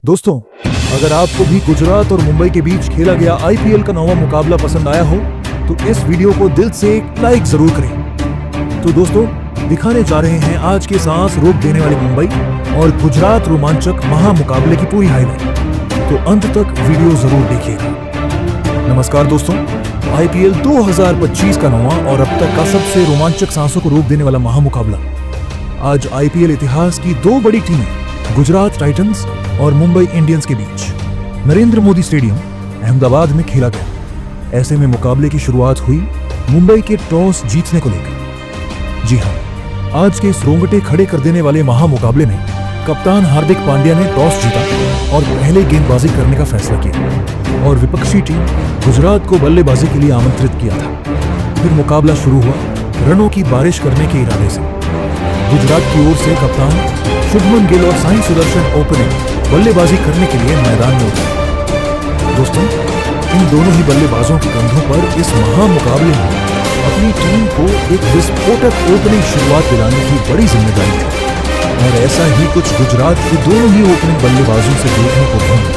दोस्तों, अगर आपको भी गुजरात और मुंबई के बीच खेला गया आईपीएल का नौवां मुकाबला पसंद आया हो तो इस वीडियो को दिल से एक लाइक जरूर करें। तो दोस्तों, दिखाने जा रहे हैं आज के सांस रोक देने वाले मुंबई और गुजरात रोमांचक महामुकाबले की पूरी हाईलाइट। तो अंत तक वीडियो जरूर देखिएगा। नमस्कार दोस्तों, आईपीएल 2025 का नौवां और अब तक का सबसे रोमांचक सांसों को रोक देने वाला महामुकाबला आज आईपीएल इतिहास की दो बड़ी टीमें गुजरात टाइटंस और मुंबई इंडियंस के बीच नरेंद्र मोदी स्टेडियम अहमदाबाद में खेला गया। ऐसे में मुकाबले की शुरुआत हुई मुंबई के टॉस जीतने को लेकर। जी हां, आज के इस रोंगटे खड़े कर देने वाले महामुकाबले में कप्तान हार्दिक पांड्या ने टॉस जीता और पहले गेंदबाजी करने का फैसला किया और विपक्षी टीम गुजरात को बल्लेबाजी के लिए आमंत्रित किया था। फिर मुकाबला शुरू हुआ रनों की बारिश करने के इरादे से। गुजरात की ओर से कप्तान शुभमन गिल और साई सुदर्शन ओपनिंग बल्लेबाजी करने के लिए मैदान में उतरे। दोस्तों, इन दोनों ही बल्लेबाजों के कंधों पर इस महामुकाबले में अपनी टीम को एक विस्फोटक ओपनिंग शुरुआत दिलाने की बड़ी जिम्मेदारी थी और ऐसा ही कुछ गुजरात के दोनों ही ओपनिंग बल्लेबाजों से देखने को मिला।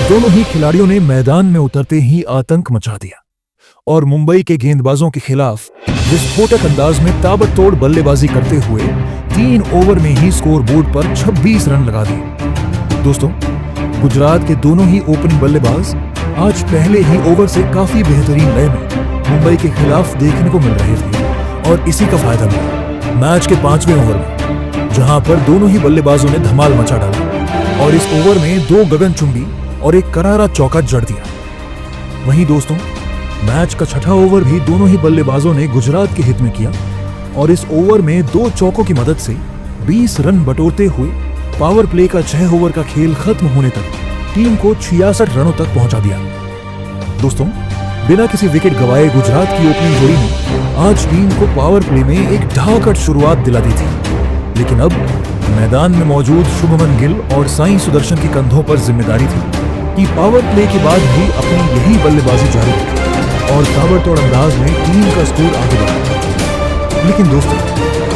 दोनों ही खिलाड़ियों ने मैदान में उतरते ही आतंक मचा दिया और मुंबई के गेंदबाजों के खिलाफ विस्फोटक अंदाज में ताबड़तोड़ बल्लेबाजी करते हुए 3 ओवर में ही स्कोर बोर्ड पर 26 रन लगा दिए। दोस्तों, गुजरात के दोनों ही ओपनिंग बल्लेबाज आज पहले ही ओवर से काफी बेहतरीन लय में मुंबई के खिलाफ देखने को मिल रहे थे और इसी का फायदा मिला मैच के 5वें ओवर में, जहां पर दोनों ही बल्लेबाजों ने धमाल मचा डाला और इस ओवर में 2 गगनचुंबी और एक करारा चौका जड़ दिया। वहीं दोस्तों, मैच का 6ठा ओवर भी दोनों ही बल्लेबाजों ने गुजरात के हित में किया और इस ओवर में 2 चौकों की मदद से 20 रन बटोरते हुए पावर प्ले का 6 ओवर का खेल खत्म होने तक टीम को 66 रनों तक पहुंचा दिया। दोस्तों, बिना किसी विकेट गंवाए गुजरात की ओपनिंग जोड़ी ने आज टीम को पावर प्ले में एक ढाकट शुरुआत दिला दी थी, लेकिन अब मैदान में मौजूद शुभमन गिल और साई सुदर्शन के कंधों पर जिम्मेदारी थी कि पावर प्ले के बाद भी अपनी यही बल्लेबाजी जारी रखें और ताबड़तोड़ अंदाज में टीम का स्कोर आगे बढ़ा। लेकिन दोस्तों,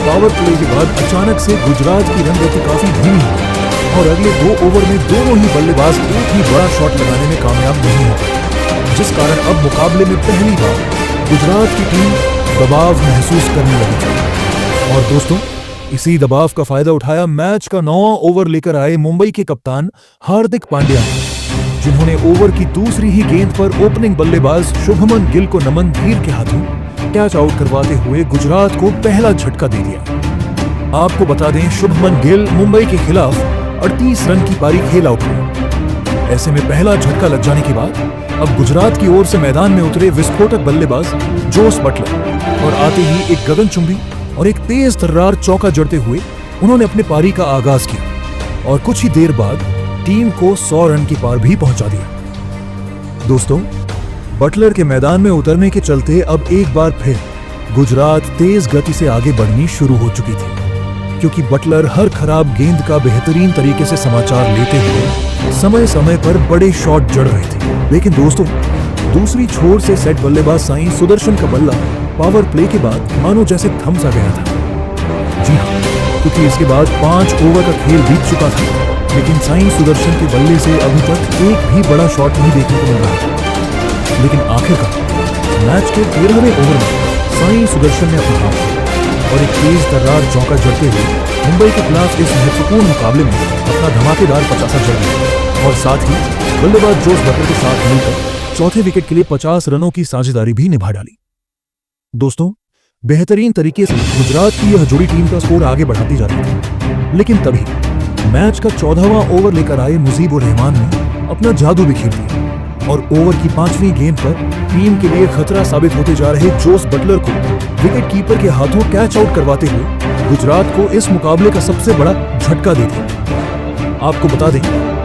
पावर प्ले के बाद अचानक से गुजरात की रन गति काफी धीमी हुई और अगले 2 ओवर में दोनों ही बल्लेबाज एक ही बड़ा शॉट लगाने में कामयाब नहीं हो पाए, जिस कारण अब मुकाबले में पहली बार गुजरात की टीम दबाव महसूस करने लगी थी। और दोस्तों, इसी दबाव का फायदा उठाया मैच का 9वां ओवर लेकर आए मुंबई के कप्तान हार्दिक पांड्या, जिन्होंने ओवर की दूसरी ही गेंद पर ओपनिंग बल्लेबाज शुभमन गिल को नमन धीर के हाथों कैच आउट करवाते हुए गुजरात को पहला झटका दे दिया। आपको बता दें, शुभमन गिल मुंबई के खिलाफ 38 रन की पारी खेल आउट हुए। ऐसे में पहला झटका लग जाने के बाद अब गुजरात की ओर से मैदान में उतरे विस्फोटक बल्लेबाज जोस बटलर और आते ही एक गगनचुंबी और एक तेज तर्रार चौका जड़ते हुए उन्होंने अपने पारी का आगाज किया और कुछ ही देर बाद टीम को 100 रन की पार भी पहुंचा दिया। दोस्तों, बटलर के मैदान में उतरने के चलते अब एक बार फिर गुजरात तेज गति से आगे बढ़नी शुरू हो चुकी थी, क्योंकि बटलर हर खराब गेंद का बेहतरीन तरीके से समाचार लेते हुए समय समय पर बड़े शॉट जड़ रहे थे। लेकिन दोस्तों, दूसरी छोर से सेट बल्लेबाज साई सुदर्शन का बल्ला पावर प्ले के बाद मानो जैसे थम सा गया था। जी हां, क्योंकि इसके बाद 5 ओवर का खेल बीत चुका था, लेकिन साई सुदर्शन के बल्ले से अभी तक एक भी बड़ा शॉट नहीं देखने को मिल रहा था। लेकिन आखिरकार मैच के 13वें ओवर में साई सुदर्शन ने अपना हाथ और एक तेज तर्रार चौका जड़ते हुए मुंबई के खिलाफ इस महत्वपूर्ण मुकाबले में अपना धमाकेदार 50 जड़ दिया और साथ ही बल्लेबाज जोस बटलर के साथ मिलकर चौथे विकेट के लिए 50 रनों की साझेदारी भी निभा डाली। दोस्तों, बेहतरीन तरीके से गुजरात की यह जोड़ी टीम का स्कोर आगे बढ़ाती जा रही थी, लेकिन तभी मैच का 14वां ओवर लेकर आए मुजीबुर रहमान ने अपना जादू बिखेर दिया और ओवर की 5वीं गेंद पर टीम के लिए खतरा साबित होते जा रहे जोस बटलर को विकेट कीपर के हाथों कैच आउट करवाते हुए गुजरात को इस मुकाबले का सबसे बड़ा झटका दे दिया। आपको बता दें,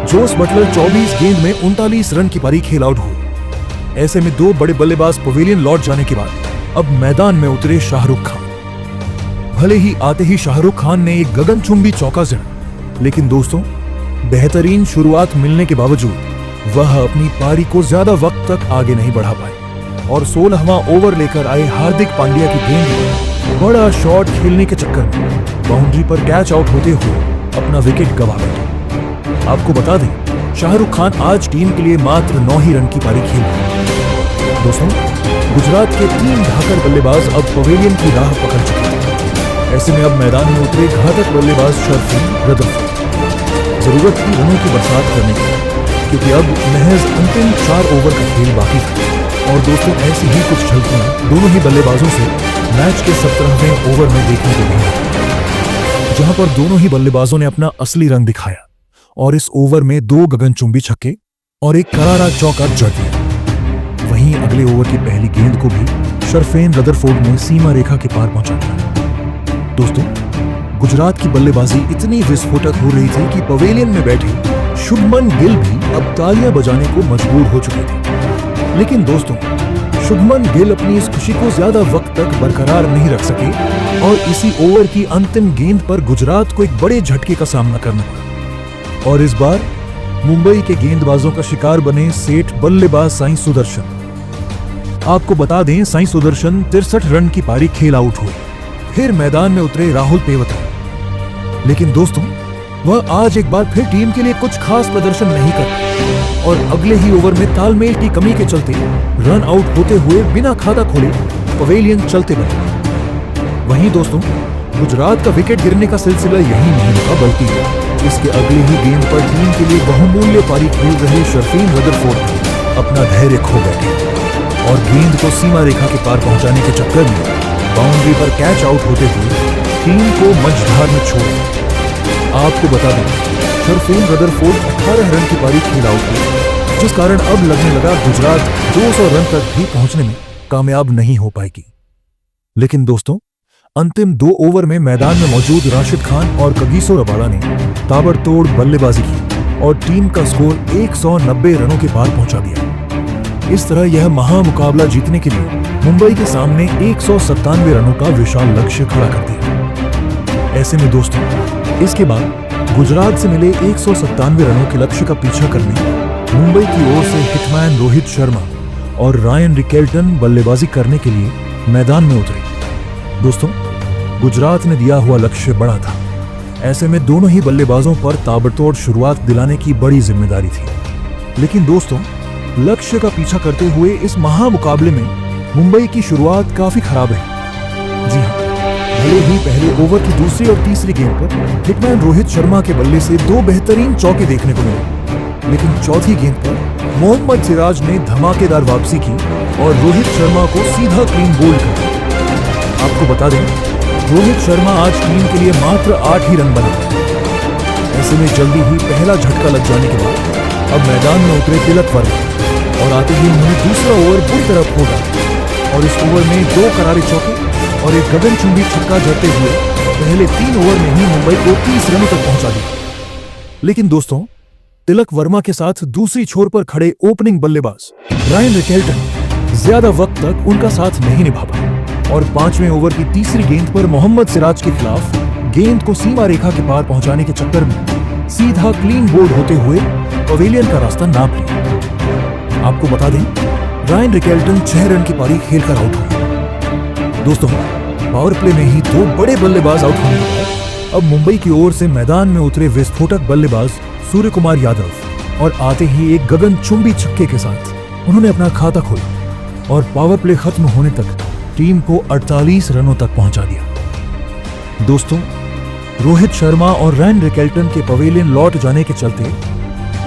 जोस बटलर 24 गेंद में 39 रन की पारी खेल आउट हुए। ऐसे में 2 बड़े बल्लेबाज पवेलियन लौट जाने के बाद अब मैदान में उतरे शाहरुख खान। भले ही आते ही शाहरुख खान ने एक गगनचुंबी चौका जड़ा, लेकिन दोस्तों, बेहतरीन शुरुआत मिलने के बावजूद वह अपनी पारी को ज्यादा वक्त तक आगे नहीं बढ़ा पाए और 16वां ओवर लेकर आए हार्दिक पांड्या की गेंद में बड़ा शॉट खेलने के चक्कर में बाउंड्री पर कैच आउट होते हुए अपना विकेट गंवा बैठे। आपको बता दें, शाहरुख खान आज टीम के लिए मात्र 9 ही रन की पारी खेल रहे। दोस्तों, गुजरात के 3 ढाकर बल्लेबाज अब पवेलियन की राह पकड़ चुके हैं। ऐसे में अब मैदान में उतरे घातक बल्लेबाज शर्फीन रदरफोर्ड। जरूरत थी रनों की बरसात करने की, क्योंकि अब महज अंतिम 4 ओवर का खेल बाकी था। और दोस्तों, ऐसी ही कुछ झलकियां दोनों ही बल्लेबाजों से मैच के 17वें ओवर में देखने को मिली, जहां पर दोनों ही बल्लेबाजों ने अपना असली रंग दिखाया और इस ओवर में 2 गगनचुंबी छक्के और एक करारा चौका जड़ दिया। वहीं अगले ओवर की पहली गेंद को भी शर्फेन रदरफोर्ड ने सीमा रेखा के पार पहुंचा दिया। दोस्तों, गुजरात की बल्लेबाजी इतनी विस्फोटक हो रही थी कि पवेलियन में बैठे शुभमन गिल भी अब तालियां बजाने को मजबूर हो चुके थे। लेकिन दोस्तों, शुभमन गिल अपनी इस खुशी को ज्यादा वक्त तक बरकरार नहीं रख सके और इसी ओवर की अंतिम गेंद पर गुजरात को एक बड़े झटके का सामना करना पड़ा। और इस बार मुंबई के गेंदबाजों का शिकार बने सेठ बल्लेबाज साई सुदर्शन। आपको बता दें, साई सुदर्शन 63 रन की पारी खेल आउट हुए। फिर मैदान में उतरे राहुल तेवतिया। लेकिन दोस्तों, वह आज एक बार फिर टीम के लिए कुछ खास प्रदर्शन नहीं कर पाए और अगले ही ओवर में तालमेल की कमी के चलते रन आउट होते हुए बिना खाता खोले पवेलियन चलते बने। वहीं दोस्तों, गुजरात का विकेट गिरने का सिलसिला यही नहीं रुका, बल्कि इसके अगले ही गेंद पर टीम के लिए बहुमूल्य पारी खेल रहे शर्फीन रदरफोर्ड अपना धैर्य खो बैठे और गेंद को सीमा रेखा के पार पहुंचाने के चक्कर में बाउंड्री पर कैच आउट होते हुए टीम को मझधार में छोड़ा। आपको बता दें, शर्फीन रदरफोर्ड 18 रन की पारी खेल आउट हुई, जिस कारण अब लगने लगा गुजरात 200 रन तक भी पहुंचने में कामयाब नहीं हो पाएगी। लेकिन दोस्तों, अंतिम 2 ओवर में मैदान में मौजूद राशिद खान और कगिसो रबाड़ा ने ताबड़तोड़ बल्लेबाजी की और टीम का स्कोर 190 रनों के पार पहुंचा दिया। इस तरह यह महामुकाबला जीतने के लिए मुंबई के सामने 197 रनों का विशाल लक्ष्य खड़ा कर दिया। ऐसे में दोस्तों, इसके बाद गुजरात से मिले 197 रनों के लक्ष्य का पीछा करने मुंबई की ओर से हिटमैन रोहित शर्मा और रायन रिकेल्टन बल्लेबाजी करने के लिए मैदान में उतरे। दोस्तों, गुजरात ने दिया हुआ लक्ष्य बड़ा था। ऐसे में दोनों ही बल्लेबाजों पर ताबड़तोड़ शुरुआत दिलाने की बड़ी जिम्मेदारी थी। लेकिन दोस्तों, लक्ष्य का पीछा करते हुए इस महामुकाबले में मुंबई की शुरुआत काफी खराब है। जी हां, भले ही पहले ओवर की दूसरी और तीसरी गेंद पर हिटमैन रोहित शर्मा के बल्ले से 2 बेहतरीन चौके देखने को मिले, लेकिन चौथी गेंद पर मोहम्मद सिराज ने धमाकेदार वापसी की और रोहित शर्मा को सीधा क्लीन बोल्ड कर दिया। आपको बता दें, रोहित शर्मा आज टीम के लिए मात्र 8 ही रन बना। ऐसे में जल्दी ही पहला झटका लग जाने के बाद अब मैदान में उतरे तिलक वर्मा और आते ही उन्होंने दूसरा ओवर बुरी तरह खो डाला और इस ओवर में 2 करारे चौके और एक गगनचुंबी छक्का जड़ते हुए पहले 3 ओवर में ही मुंबई को 30 रनों तक पहुंचा दिया। लेकिन दोस्तों, तिलक वर्मा के साथ दूसरी छोर पर खड़े ओपनिंग बल्लेबाज रायन रिकेल्टन ज्यादा वक्त तक उनका साथ नहीं निभा पाए और 5वें ओवर की तीसरी गेंद पर मोहम्मद सिराज के खिलाफ गेंद को सीमा रेखा के पार पहुंचाने के चक्कर में सीधा क्लीन बोल्ड होते हुए पवेलियन का रास्ता नाप लिया। आपको बता दें, रायन रिकेल्टन 6 रन की पारी खेलकर आउट हुए। दोस्तों, पावर प्ले में ही 2 बड़े बल्लेबाज आउट होने के बाद अब मुंबई की ओर से मैदान में उतरे विस्फोटक बल्लेबाज सूर्य कुमार यादव और आते ही एक गगनचुंबी छक्के के साथ उन्होंने अपना खाता खोला और पावर प्ले खत्म होने तक टीम को 48 रनों तक पहुंचा दिया। दोस्तों, रोहित शर्मा और रायन रिकेल्टन के पवेलियन लौट जाने के चलते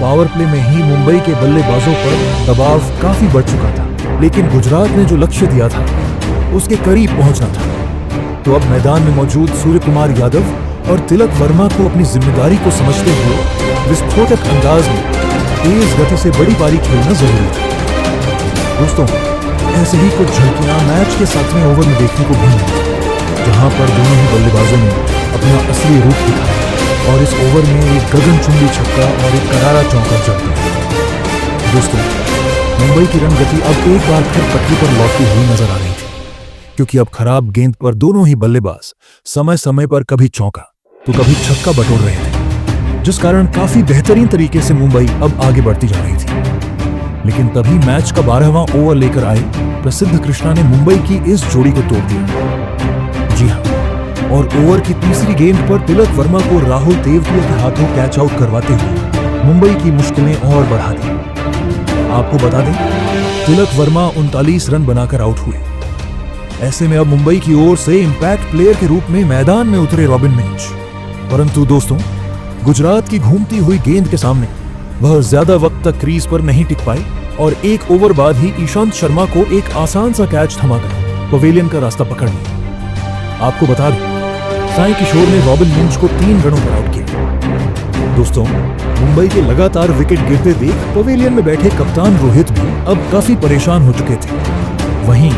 पावर प्ले में ही मुंबई के बल्लेबाजों पर दबाव काफी बढ़ चुका था, लेकिन गुजरात ने जो लक्ष्य दिया था उसके करीब पहुंचना था। तो अब मैदान में मौजूद सूर्य कुमार यादव और तिलक वर्मा को अपनी जिम्मेदारी को समझते हुए विस्फोटक अंदाज में तेज गति से बड़ी पारी खेलना जरूरी था। दोस्तों, ऐसे ही कुछ झलकियां मैच के 7वें ओवर में देखने को भी मिली, जहां पर दोनों ही बल्लेबाजों ने अपना असली रूप दिखाया और इस ओवर में एक गगनचुंबी छक्का और एक करारा चौका जड़ दिया। दोस्तों, मुंबई की रन गति अब एक बार फिर पटरी पर लौटती हुई नजर आ रही थी, क्योंकि अब खराब गेंद पर दोनों ही बल्लेबाज समय समय पर कभी चौका तो कभी छक्का बटोर रहे थे, जिस कारण काफी बेहतरीन तरीके से मुंबई अब आगे बढ़ती जा रही थी। लेकिन तभी मैच का 12वां ओवर लेकर आए प्रसिद्ध कृष्णा ने मुंबई की इस जोड़ी को तोड़ दिया। जी हां, और ओवर की तीसरी गेंद पर तिलक वर्मा को राहुल तेवतिया के हाथों कैच आउट करवाते हुए मुंबई की मुश्किलें और बढ़ा दी। आपको बता दें, तिलक वर्मा 39 रन बनाकर आउट हुए। ऐसे में अब मुंबई की ओर से इंपैक्ट प्लेयर के रूप में मैदान में उतरे रॉबिन मिंच। परंतु दोस्तों, गुजरात की घूमती हुई गेंद के सामने वह ज्यादा वक्त तक क्रीज पर नहीं टिक पाए और एक ओवर बाद ही ईशांत शर्मा को एक आसान सा कैच थमाकर पवेलियन का रास्ता पकड़ लिया। आपको बता दें, साई किशोर ने रॉबिन मिंच को 3 रनों पर आउट किया। दोस्तों, मुंबई के लगातार विकेट गिरते देख पवेलियन में बैठे कप्तान रोहित भी अब काफी परेशान हो चुके थे। वहीं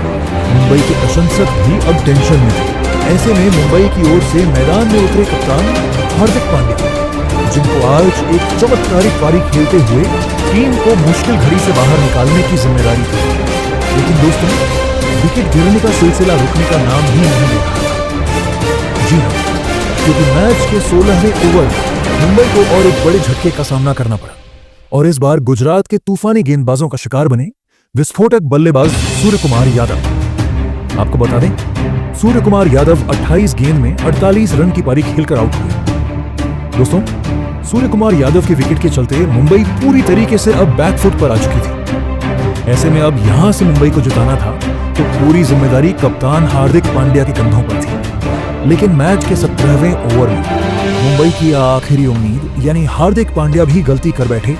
मुंबई के प्रशंसक भी अब टेंशन में थे। ऐसे में मुंबई की ओर से मैदान में उतरे कप्तान हार्दिक पांड्या, जिनको आज एक चमत्कारिक पारी खेलते हुए टीम को मुश्किल घड़ी से बाहर निकालने की जिम्मेदारी थी। लेकिन दोस्तों, विकेट गिरने का सिलसिला रुकने का नाम ही नहीं ले रहा था। जी हाँ, क्योंकि मैच के 16वें ओवर मुंबई को और एक बड़े झटके का सामना करना पड़ा और इस बार गुजरात के तूफानी गेंदबाजों का शिकार बने विस्फोटक बल्लेबाज सूर्य कुमार यादव। आपको बता दें, सूर्य कुमार यादव 28 गेंद में 48 रन की पारी खेलकर आउट हुए। दोस्तों, सूर्य कुमार यादव के विकेट के चलते मुंबई पूरी तरीके से अब बैकफुट पर आ चुकी थी। ऐसे में अब यहां से मुंबई को जिताना था तो पूरी जिम्मेदारी कप्तान हार्दिक पांड्या के कंधों पर थी। लेकिन मैच के 17वें ओवर में मुंबई की आखिरी उम्मीद यानी हार्दिक पांड्या भी गलती कर बैठे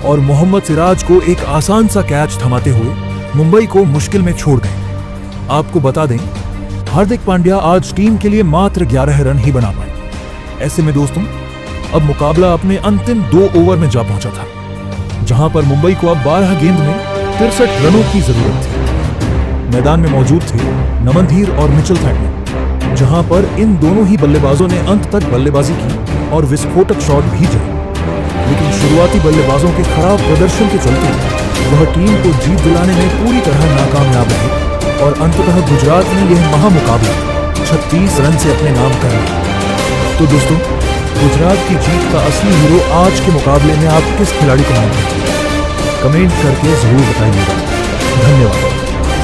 और मोहम्मद सिराज को एक आसान सा कैच थमाते हुए मुंबई को मुश्किल में छोड़ गए। आपको बता दें, हार्दिक पांड्या आज टीम के लिए मात्र 11 रन ही बना पाए। ऐसे में दोस्तों, अब मुकाबला अपने अंतिम 2 ओवर में जा पहुंचा था, जहां पर मुंबई को अब 12 गेंद में 63 रनों की जरूरत थी। मैदान में मौजूद थे नमनधीर और मिचेल थैटमैन, जहां पर इन दोनों ही बल्लेबाजों ने अंत तक बल्लेबाजी की और विस्फोटक शॉट भी जड़े। लेकिन शुरुआती बल्लेबाजों के खराब प्रदर्शन के चलते वह टीम को जीत दिलाने में पूरी तरह नाकामयाब रहे और अंततः गुजरात ने यह महामुकाबला 36 रन से अपने नाम कर लिया। तो दोस्तों, गुजरात की जीत का असली हीरो आज के मुकाबले में आप किस खिलाड़ी को मानते हैं? कमेंट करके जरूर बताइएगा। धन्यवाद।